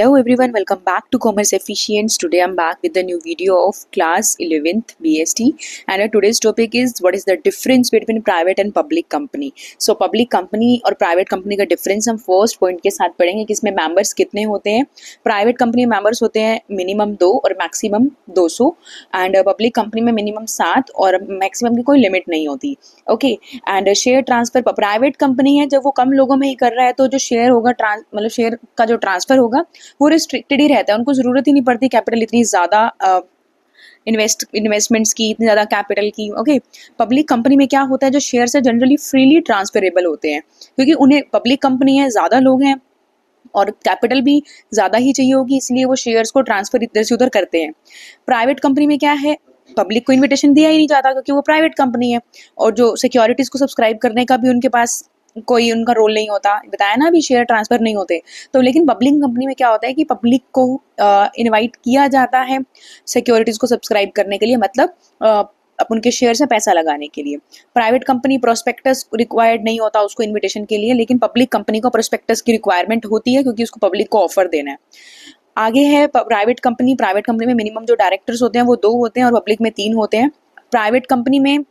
Hello everyone, welcome back to Commerce Efficients. Today I'm back with a new video of class 11th BST and today's topic is what is the difference between private and public company. So public company और private company का difference हम first point के साथ पढ़ेंगे कि इसमें members कितने होते हैं. Private company में members होते हैं minimum 2 और maximum 200 and public company में minimum 7 और maximum की कोई limit नहीं होती. Okay, and share transfer private company है जब वो कम लोगों में ही कर रहा है तो जो share होगा मतलब share का जो transfer होगा वो रिस्ट्रिक्टेड ही रहता है. उनको ज़रूरत ही नहीं पड़ती कैपिटल इतनी ज़्यादा इन्वेस्टमेंट्स की, इतनी ज़्यादा कैपिटल की. ओके, पब्लिक कंपनी में क्या होता है, जो शेयर्स है जनरली फ्रीली ट्रांसफरेबल होते हैं क्योंकि उन्हें पब्लिक कंपनी है, ज़्यादा लोग हैं और कैपिटल भी ज़्यादा ही चाहिए होगी, इसलिए वो शेयर्स को ट्रांसफ़र इधर से उधर करते हैं. प्राइवेट कंपनी में क्या है, पब्लिक को इन्विटेशन दिया ही नहीं जाता क्योंकि वो प्राइवेट कंपनी है और जो सिक्योरिटीज़ को सब्सक्राइब करने का भी उनके पास कोई उनका रोल नहीं होता. बताया ना अभी, शेयर ट्रांसफ़र नहीं होते. तो लेकिन पब्लिक कंपनी में क्या होता है कि पब्लिक को इनवाइट किया जाता है सिक्योरिटीज़ को सब्सक्राइब करने के लिए, मतलब अपन उनके शेयर से पैसा लगाने के लिए. प्राइवेट कंपनी प्रोस्पेक्टस रिक्वायर्ड नहीं होता उसको इन्विटेशन के लिए, लेकिन पब्लिक कंपनी को प्रोस्पेक्टस की रिक्वायरमेंट होती है क्योंकि उसको पब्लिक को ऑफर देना है. आगे है प्राइवेट कंपनी में मिनिमम जो डायरेक्टर्स होते हैं वो 2 होते हैं और पब्लिक में 3 होते हैं. प्राइवेट कंपनी में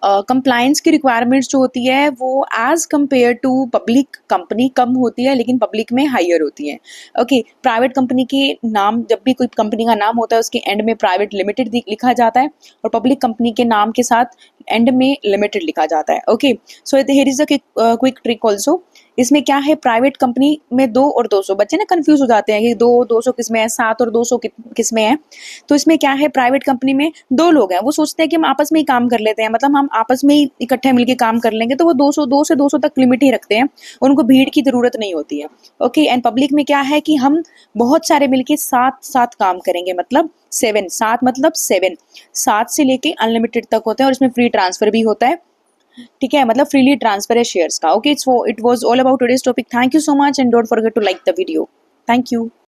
कंप्लायंस की रिक्वायरमेंट्स जो होती है वो as compare to public company कम होती है लेकिन पब्लिक में हायर होती है. ओके, प्राइवेट कंपनी के नाम, जब भी कोई कंपनी का नाम होता है उसके एंड में प्राइवेट लिमिटेड लिखा जाता है और पब्लिक कंपनी के नाम के साथ एंड में लिमिटेड लिखा जाता है. Okay, so here is a quick trick also. इसमें क्या है, प्राइवेट कंपनी में 2 और 200, बच्चे ना कंफ्यूज हो जाते हैं कि 200 किस में है, 7 और 200 किस में है. तो इसमें क्या है, प्राइवेट कंपनी में 2 लोग हैं, वो सोचते हैं कि हम आपस में ही काम कर लेते हैं, मतलब हम आपस में ही इकट्ठे मिलके काम कर लेंगे, तो वो 2 से 200 तक लिमिट ही रखते हैं, उनको भीड़ की जरूरत नहीं होती है. ओके, एंड पब्लिक में क्या है कि हम बहुत सारे मिलके साथ काम करेंगे, मतलब 7 मतलब 7 से लेके अनलिमिटेड तक होते हैं और इसमें फ्री ट्रांसफर भी होता है. ठीक है, मतलब फ्रीली ट्रांसफर है शेयर्स का. Okay, it was all about today's topic. Thank you so much and don't forget to like the video. Thank you.